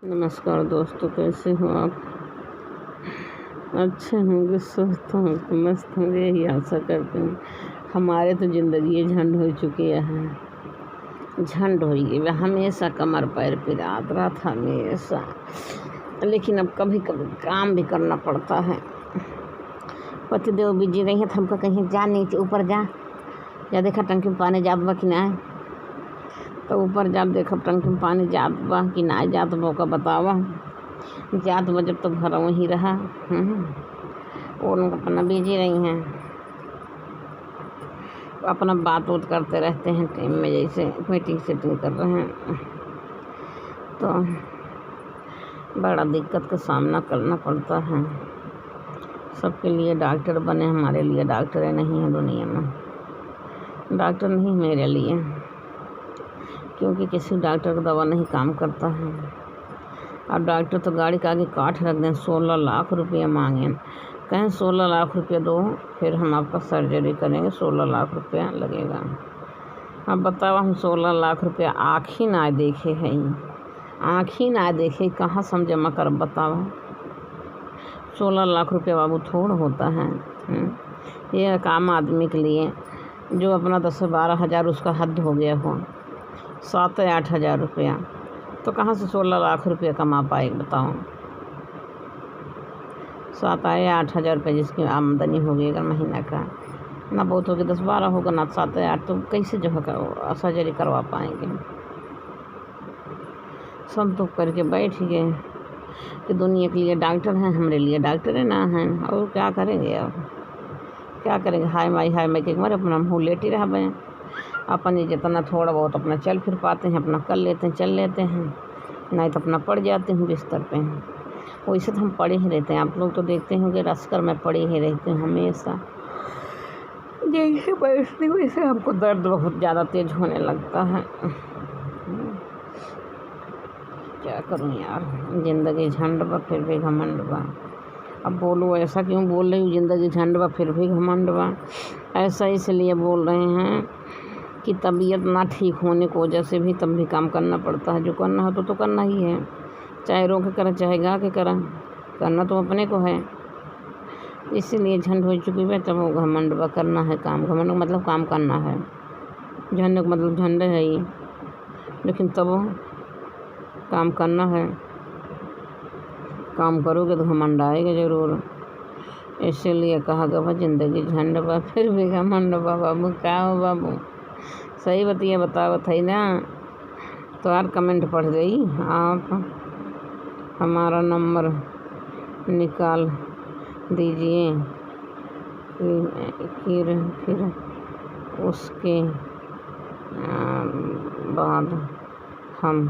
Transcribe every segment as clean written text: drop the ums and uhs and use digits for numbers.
नमस्कार दोस्तों, कैसे हो आप? अच्छे होंगे, स्वस्थ होंगे, मस्त होंगे, यही आशा करते हैं। हमारे तो ज़िंदगी झंड हो चुकी है, झंड हो गई। हमेशा कमर पैर पिरात रहा था हमेशा, लेकिन अब कभी कभी काम भी करना पड़ता है। पतिदेव बिजी रही है तो हमको कहीं जा नीचे ऊपर जा देखा टंकी में पानी जात बा कि ना, तो ऊपर जात देखा टंकी में पानी जात बा कि ना जात बा का बतावा। जात बा जब तक घर वहीं रहा। और लोग अपना बिजी रही हैं, अपना बात उत करते रहते हैं टाइम में, जैसे मीटिंग सेटिंग कर रहे हैं। तो बड़ा दिक्कत का सामना करना पड़ता है। सबके लिए डॉक्टर बने, हमारे लिए डॉक्टर नहीं है दुनिया में। डॉक्टर नहीं मेरे लिए, क्योंकि किसी डॉक्टर का दवा नहीं काम करता है। अब डॉक्टर तो गाड़ी के आगे काट रख दें, 16 लाख रुपया मांगें, कहें 16 लाख रुपया दो फिर हम आपका सर्जरी करेंगे, 16 लाख रुपया लगेगा। अब बताओ, हम 16 लाख रुपया आँख ही ना देखे हैं, आँख ही ना देखे, कहाँ से हम जमा कर बताओ। 16 लाख रुपया बाबू थोड़ा होता है। ये एक आम आदमी के लिए जो अपना 10 से 12 हज़ार उसका हद हो गया हो, 7 या 8 हज़ार रुपया, तो कहाँ से 16 लाख रुपया कमा पाए बताओ। 7 या 8 हज़ार रुपये जिसकी आमदनी होगी अगर महीना का, ना बहुत होगी 10-12 होगा, ना 7 या 8, तो कैसे जो है सर्जरी करवा पाएंगे। सब तो करके बैठ गए कि दुनिया के लिए डॉक्टर हैं, हमारे लिए डॉक्टर ना हैं। और क्या करेंगे, अब क्या करेंगे। हाय माई के मरे अपना मुँह लेटी रह गए। अपन जितना थोड़ा बहुत अपना चल फिर पाते हैं, अपना कर लेते हैं, चल लेते हैं, नहीं तो अपना पड़ जाते हैं बिस्तर पे। वैसे तो हम पड़े ही रहते हैं, आप लोग तो देखते होंगे रसकर मैं पड़े ही रहती हूँ हमेशा। जैसे बैठती हूँ वैसे हमको दर्द बहुत ज़्यादा तेज होने लगता है। क्या करूँ यार, ज़िंदगी झंड बा फिर भी घमंड बा। अब बोलो ऐसा क्यों बोल रही हूँ, ज़िंदगी झंड बा फिर भी घमंड बा। ऐसा इसलिए बोल रहे हैं कि तबीयत ना ठीक होने की वजह से भी तब भी काम करना पड़ता है। जो करना हो तो करना ही है, चाहे रो के करा चाहे गा के करा, करना तो अपने को है। इसीलिए झंड हो चुकी है, तब वो घमंड बा करना है काम। घमंड का मतलब काम करना है, झंड का मतलब झंड है ही, लेकिन तब काम करना है। काम करोगे तो घमंड आएगा ज़रूर। इसीलिए कहा गया ज़िंदगी झंड बा फिर भी घमंड बा। बाबू क्या हो बाबू, सही बतिया बतावत है ना। तो यार कमेंट पढ़ गई आप, हमारा नंबर निकाल दीजिए, फिर उसके बाद हम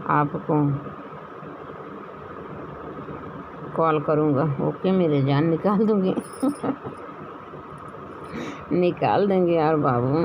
आपको कॉल करूँगा। ओके मेरे जान, निकाल दूँगी निकाल देंगे यार बाबू।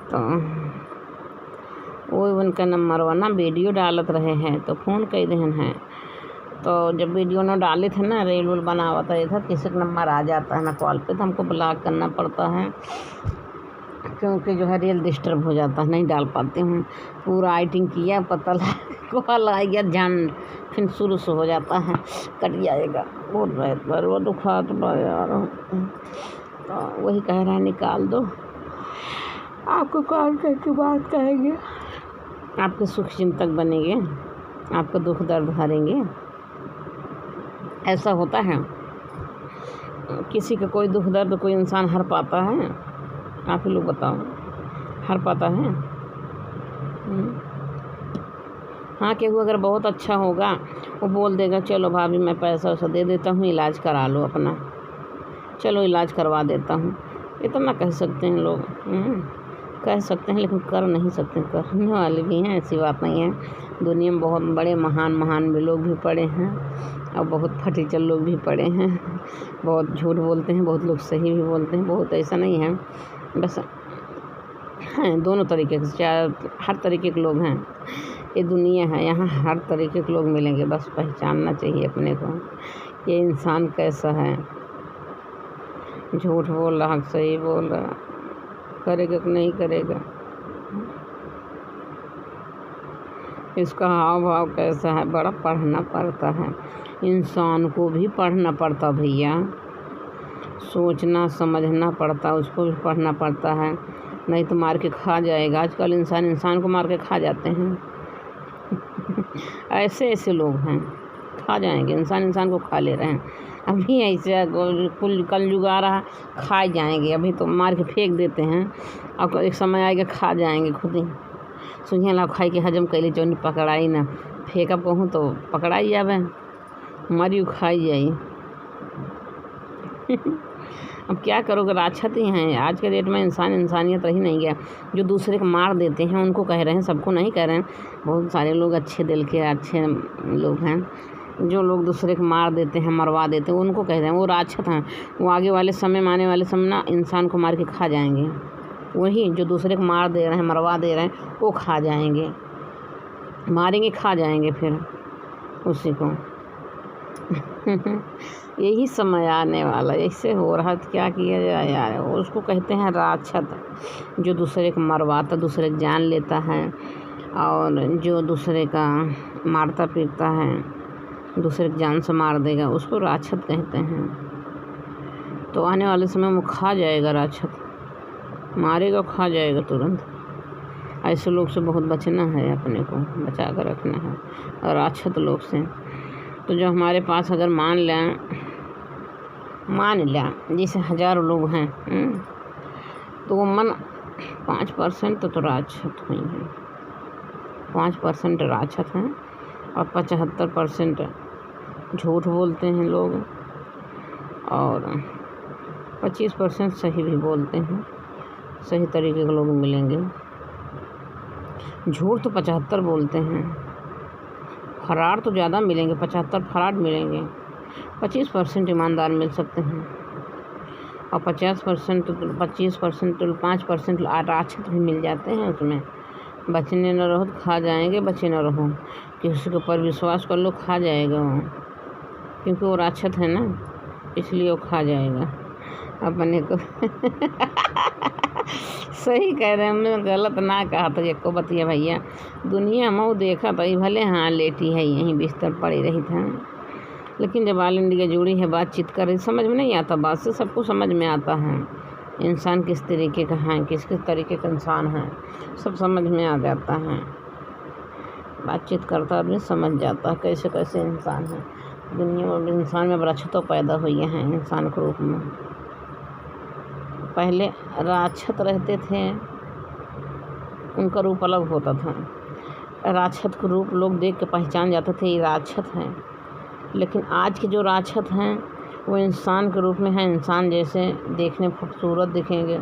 तो वो उनका नंबर वाला वीडियो डालत रहे हैं तो फ़ोन कर देन हैं। तो जब वीडियो न डाले थे ना, रील वूल बनावत रहे था, किसी का नंबर आ जाता है ना कॉल पे, तो हमको ब्लॉक करना पड़ता है, क्योंकि जो है रील डिस्टर्ब हो जाता है, नहीं डाल पाती हूँ। पूरा आइटिंग किया, पता लगा कॉल आ गया, जान फिर शुरू से हो जाता है, कट जाएगा। बहुत बेहतर वो दुखात बा यार। तो वही कह रहा है निकाल दो, आपको कॉल करके बात करेंगे, आपके सुख चिंतक बनेंगे, आपका दुख दर्द हरेंगे। ऐसा होता है, किसी का कोई दुख दर्द कोई इंसान हर पाता है? आप ही लोग बताओ, हर पाता है? हाँ, केहू अगर बहुत अच्छा होगा वो बोल देगा चलो भाभी मैं पैसा वैसा दे देता हूँ, इलाज करा लो अपना, चलो इलाज करवा देता हूँ, इतना कह सकते हैं लोग। कह सकते हैं लेकिन कर नहीं सकते। करने वाले भी हैं, ऐसी बात नहीं है। दुनिया में बहुत बड़े महान भी लोग भी पड़े हैं और बहुत फटीचर लोग भी पड़े हैं। बहुत झूठ बोलते हैं, बहुत लोग सही भी बोलते हैं, बहुत ऐसा नहीं है, बस हैं दोनों तरीके के, चाहे हर तरीके के लोग हैं। ये दुनिया है, यहाँ हर तरीके के लोग मिलेंगे, बस पहचानना चाहिए अपने को ये इंसान कैसा है। झूठ बोल रहा, सही बोल रहा, करेगा कि नहीं करेगा। इसका हाव भाव कैसा है, बड़ा पढ़ना पड़ता है। इंसान को भी पढ़ना पड़ता भैया, सोचना समझना पड़ता, उसको भी पढ़ना पड़ता है, नहीं तो मार के खा जाएगा। आजकल इंसान को मार के खा जाते हैं। ऐसे ऐसे लोग हैं, खा जाएंगे। इंसान को खा ले रहे हैं। अभी ऐसे कुल कलयुग आ रहा, खा जाएंगे। अभी तो मार के फेंक देते हैं, अब एक समय आएगा खा जाएंगे खुद ही। सुनिए ला खाई के हजम कैले चौनी पकड़ाई ना, फेंकब कहूँ तो पकड़ाई जावे, मरी खाई जाई। अब क्या करोगे, राक्षस ही हैं आज के डेट में। इंसानियत रही नहीं गया। जो दूसरे को मार देते हैं उनको कह रहे हैं, सबको नहीं कह रहे हैं। बहुत सारे लोग अच्छे दिल के अच्छे लोग हैं। जो लोग दूसरे को मार देते हैं, मरवा देते हैं, उनको कह रहे हैं वो राक्षस हैं। वो आगे वाले समय में, आने वाले समय ना इंसान को मार के खा जाएंगे। वही जो दूसरे को मार दे रहे हैं, मरवा दे रहे हैं, वो खा जाएंगे, मारेंगे खा जाएंगे फिर उसी को। यही समय आने वाला, ऐसे हो रहा तो क्या किया जाए यार। उसको कहते हैं राक्षस, जो दूसरे को मरवाता, दूसरे की जान लेता है, और जो दूसरे का मारता पीटता है, दूसरे की जान से मार देगा, उसको राक्षस कहते हैं। तो आने वाले समय में खा जाएगा राक्षस, मारेगा खा जाएगा तुरंत। ऐसे लोग से बहुत बचना है, अपने को बचा कर रखना है, और राक्षस लोग से। तो जो हमारे पास अगर मान लें जैसे हज़ारों लोग हैं, तो वो मन 5% तो राक्षस हुई हैं, 5% राक्षस हैं, और 75% झूठ बोलते हैं लोग, और 25% सही भी बोलते हैं। सही तरीके के लोग मिलेंगे। झूठ तो 75 बोलते हैं, फरार तो ज़्यादा मिलेंगे, 75 फरार मिलेंगे। 25% ईमानदार मिल सकते हैं, और 25% तो 5% राक्षस भी मिल जाते हैं। उसमें बचने न रहो तो खा जाएंगे, बचे न रहो किसी के ऊपर विश्वास कर लो, खा जाएगा वो, क्योंकि वो राक्षस है ना, इसलिए वो खा जाएगा अपने को। सही कह रहे हैं, हमने गलत ना कहा था। एक को बतिया भैया, दुनिया में देखा तो भले हाँ लेटी है यहीं बिस्तर पड़ी रही था, लेकिन जब ऑल इंडिया जुड़ी है, बातचीत कर रही, समझ में नहीं आता। बात से सबको समझ में आता है, इंसान किस तरीके का है, किस किस तरीके का इंसान है, सब समझ में आ जाता है। बातचीत करता आदमी समझ जाता है कैसे कैसे इंसान है। दुनिया में इंसान में राक्षस पैदा हुई हैं इंसान के रूप में। पहले राक्षस रहते थे, उनका रूप अलग होता था। राक्षस का रूप लोग देख के पहचान जाते थे, ये राक्षस हैं। लेकिन आज के जो राक्षस हैं वो इंसान के रूप में हैं। इंसान जैसे देखने खूबसूरत दिखेंगे,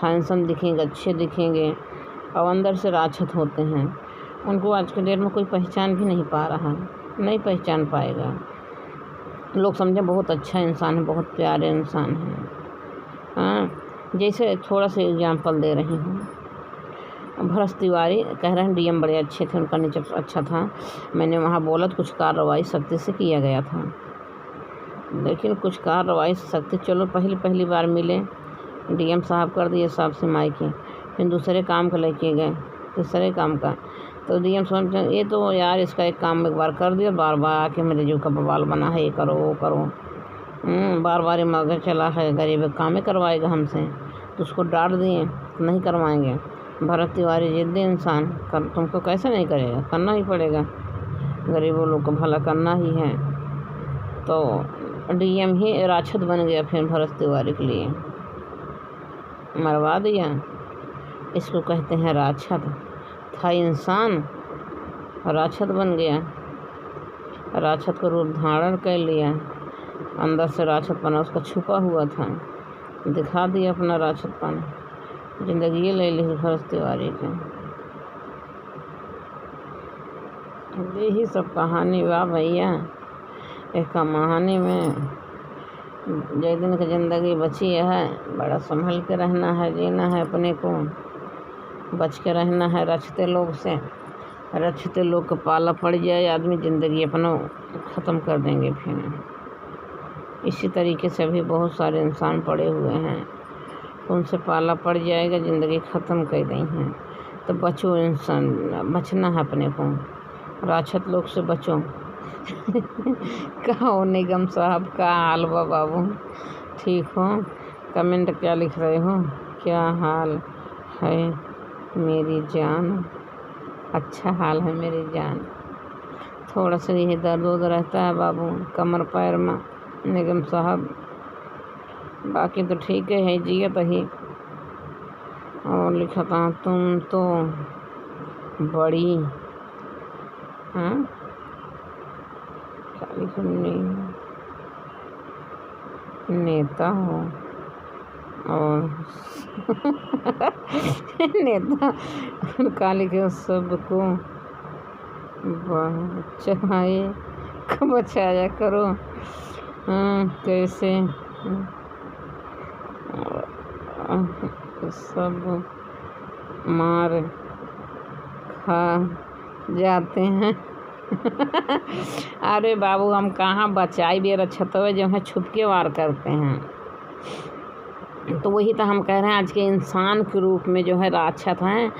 हैंडसम दिखेंगे, अच्छे दिखेंगे, और अंदर से राक्षस होते हैं। उनको आज के डेट में कोई पहचान भी नहीं पा रहा, नहीं पहचान पाएगा। लोग समझे बहुत अच्छा इंसान है, बहुत प्यारे इंसान है। हाँ, जैसे थोड़ा सा एग्जाम्पल दे रही हूँ। भरत तिवारी कह रहे हैं डीएम बड़े अच्छे थे, उनका नेचर अच्छा था। मैंने वहाँ बोला तो कुछ कार्रवाई सख्ती से किया गया था, लेकिन कुछ कार्रवाई सख्ती, चलो पहली बार मिले, डीएम साहब कर दिए साहब से मायके, फिर दूसरे काम का लेके गए, तीसरे काम का, तो डीएम समझ ये तो यार इसका एक काम एक बार कर दिया, बार बार आके मेरे जीव का बवाल बना है, ये करो वो करो, बार बार ये मगर चला है, गरीब काम ही करवाएगा हमसे, तो उसको डांट दिए, नहीं करवाएंगे। भरत तिवारी जिद्दी इंसान, तुमको कैसे नहीं करेगा, करना ही पड़ेगा, गरीबों लोग को भला करना ही है। तो डीएम ही राक्षस बन गया फिर भरत तिवारी के लिए, मरवा दिया। इसको कहते हैं राक्षस। था इंसान, राक्षस बन गया, राक्षस का रूप धारण कर लिया, अंदर से राक्षस पना उसका छुपा हुआ था, दिखा दिया अपना राक्षस पना, जिंदगी ले ली भरत तिवारी के। यही सब कहानी बा भैया। एक कहानी में जय दिन की ज़िंदगी बची है, बड़ा संभल के रहना है, जीना है, अपने को बच के रहना है रचते लोग से। रचते लोग को पाला पड़ जाए, आदमी ज़िंदगी अपना ख़त्म कर देंगे। फिर इसी तरीके से भी बहुत सारे इंसान पड़े हुए हैं, उनसे पाला पड़ जाएगा, ज़िंदगी ख़त्म कर दी हैं। तो बचो इंसान, बचना है अपने को। राक्षस लोग से बचो। कहो निगम साहब, का हाल बा बाबू, ठीक हो? कमेंट क्या लिख रहे हो? क्या हाल है मेरी जान? अच्छा हाल है मेरी जान। थोड़ा सा यही दर्द उर्द रहता है बाबू कमर पैर में निगम साहब, बाकी तो ठीक है जियत ही। और लिखा था तुम तो बड़ी, हाँ क्या लिखा, नेता हो और नेता का लिखे सबको बचाया करो। कैसे सब मार खा जाते हैं। अरे बाबू हम कहाँ बचाई भी रक्षतवे जो है छुप के वार करते हैं। तो वही तो हम कह रहे हैं आज के इंसान के रूप में जो है राक्षस हैं,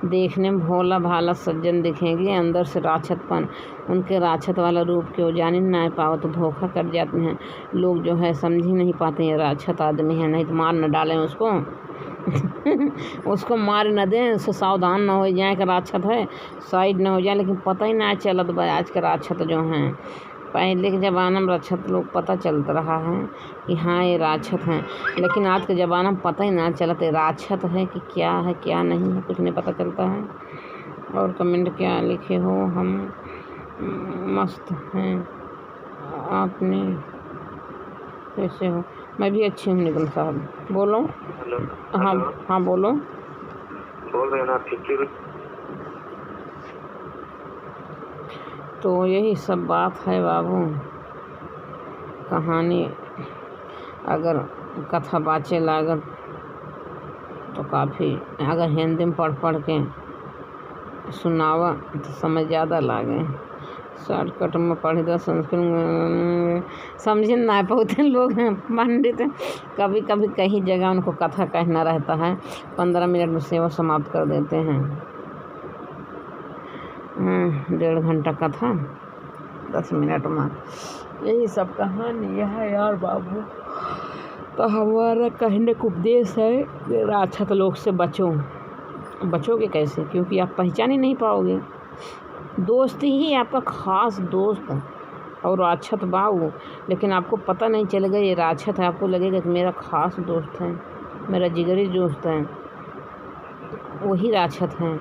देखने में भोला भाला सज्जन दिखेंगे, अंदर से राक्षसपन। उनके राक्षस वाला रूप के वो जान ही ना पाओ तो धोखा कर जाते हैं लोग, जो है समझ ही नहीं पाते हैं राक्षस आदमी है, नहीं तो मार न डालें उसको। उसको मार न दें, उससे सावधान ना हो जाए कि राक्षस है, साइड न हो जाए। लेकिन पता ही ना चलत भाई आज के राक्षस जो हैं। पहले के ज़माना में राक्षस लोग पता चलता रहा है कि हाँ ये राक्षस हैं, लेकिन आज के ज़माना में पता ही ना चलता राक्षस है कि क्या है क्या नहीं है, कुछ नहीं पता चलता है। और कमेंट क्या लिखे हो? हम मस्त हैं, आपने कैसे हो? मैं भी अच्छी हूँ निगम साहब। बोलो। हाँ हाँ बोलो। बोल रहे ना ठीक। तो यही सब बात है बाबू। कहानी अगर कथा बाचे लागत तो काफ़ी, अगर हिंदी में पढ़ के सुनावा तो समझ ज़्यादा लागे। शॉर्टकट में पढ़ी तो संस्कृत में समझ ना पाते लोग हैं पंडित। कभी कभी कहीं जगह उनको कथा कहना रहता है, 15 मिनट में सेवा समाप्त कर देते हैं। 1.5 घंटा कथा 10 मिनट में, यही सब कहानी है यार बाबू। तो हमारा कहने का उपदेश है कि राक्षस लोग से बचो। बचोगे कैसे? क्योंकि आप पहचान ही नहीं पाओगे। दोस्त ही आपका खास दोस्त और राक्षस बाबू, लेकिन आपको पता नहीं चलेगा ये राक्षस है। आपको लगेगा कि मेरा खास दोस्त है, मेरा जिगरी दोस्त है, वही राक्षस है।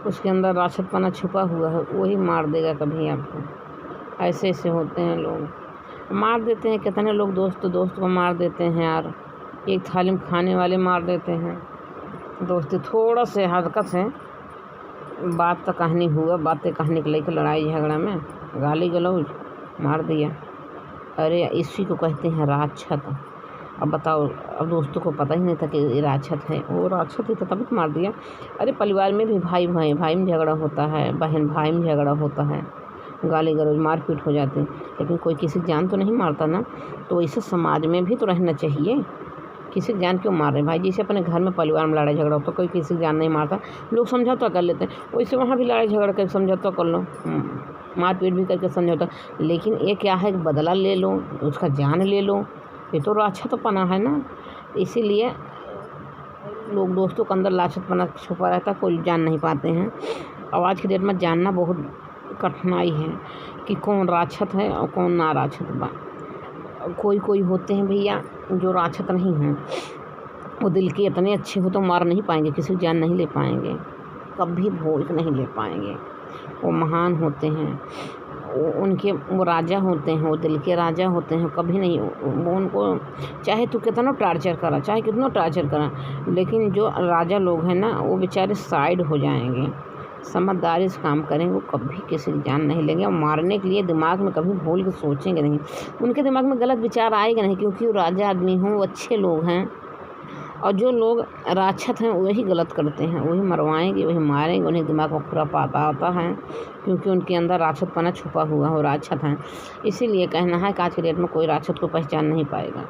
उसके अंदर राक्षसपना छुपा हुआ है, वही मार देगा कभी आपको। ऐसे ऐसे होते हैं लोग, मार देते हैं। कितने लोग दोस्त को मार देते हैं यार। एक थाली में खाने वाले मार देते हैं दोस्ती, थोड़ा से हरकत है, बात तो कहानी हुआ, बातें कहानी के लेकर लड़ाई झगड़ा में गाली गलौज मार दिया। अरे इसी को कहते हैं राक्षस। अब बताओ, अब दोस्तों को पता ही नहीं था कि ये राक्षस है, वो राक्षस ही था तभी तो मार दिया। अरे परिवार में भी भाई में झगड़ा होता है, बहन भाई में झगड़ा होता है, गाली गलौज मारपीट हो जाती है, लेकिन कोई किसी की जान तो नहीं मारता ना। तो इसे समाज में भी तो रहना चाहिए। किसी की जान क्यों मार रहे भाई? जैसे अपने घर में परिवार में लड़ाई झगड़ा होता, कोई किसी की जान नहीं मारता, लोग समझौता कर लेते हैं। वैसे वहाँ भी लड़ाई झगड़ा कर समझौता कर लो, मारपीट भी करके समझौता। लेकिन ये क्या है कि बदला ले लो, उसका जान ले लो, ये तो राक्षसपना है ना। इसीलिए लोग दोस्तों के अंदर राक्षसपना छुपा रहता है, कोई जान नहीं पाते हैं। और आज की डेट में जानना बहुत कठिनाई है कि कौन राक्षस है और कौन ना राक्षस बा। कोई होते हैं भैया जो राक्षस नहीं हैं, वो दिल के इतने अच्छे हो तो मार नहीं पाएंगे, किसी की जान नहीं ले पाएंगे, कभी भोग नहीं ले पाएंगे। वो महान होते हैं, वो राजा होते हैं, वो दिल के राजा होते हैं। कभी नहीं वो उनको चाहे तो कितना टॉर्चर करा, चाहे कितना टॉर्चर करा, लेकिन जो राजा लोग हैं ना वो बेचारे साइड हो जाएंगे, समझदारी से काम करेंगे, वो कभी किसी की जान नहीं लेंगे। और मारने के लिए दिमाग में कभी भूल के सोचेंगे नहीं, उनके दिमाग में गलत विचार आएगा नहीं, क्योंकि वो राजा आदमी हों, वो अच्छे लोग हैं। और जो लोग राक्षस हैं वही गलत करते हैं, वही मरवाएंगे, वही मारेंगे। उन्हें दिमाग में खुरापात आता है क्योंकि उनके अंदर राक्षसपना छुपा हुआ हो, राक्षस हैं। इसीलिए कहना है कि आज के डेट में कोई राक्षस को पहचान नहीं पाएगा।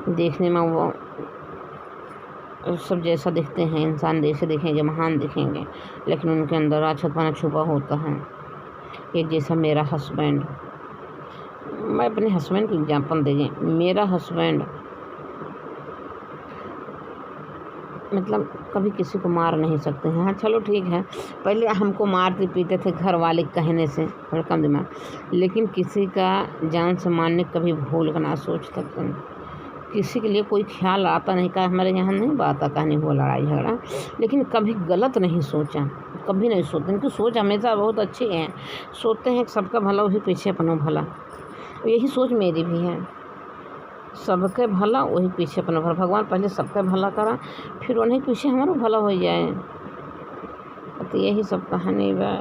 देखने में वो सब जैसा दिखते हैं, इंसान जैसे दिखेंगे, महान दिखेंगे, लेकिन उनके अंदर राक्षसपना छुपा होता है। एक जैसा मेरा हस्बैंड, मैं अपने हस्बैंड को एग्जाम्पल देंगे, मेरा हस्बैंड मतलब कभी किसी को मार नहीं सकते हैं। हाँ चलो ठीक है, पहले हमको मारते पीते थे घर वाले कहने से, थोड़ा कम दिमाग, लेकिन किसी का जान से मारने कभी भूल का ना सोच सकते हैं। किसी के लिए कोई ख्याल आता नहीं, का हमारे यहाँ नहीं बात आता नहीं हुआ लड़ाई झगड़ा, लेकिन कभी गलत नहीं सोचा, कभी नहीं सोचते। इनकी सोच हमेशा बहुत अच्छी है, सोचते हैं कि सबका भला वही पीछे अपना भला। यही सोच मेरी भी है, सबके भला वही पीछे अपना भला। भगवान पहले सबका भला करा, फिर उन्हीं पीछे हमारा भला हो जाए। तो यही सब कहानी बा।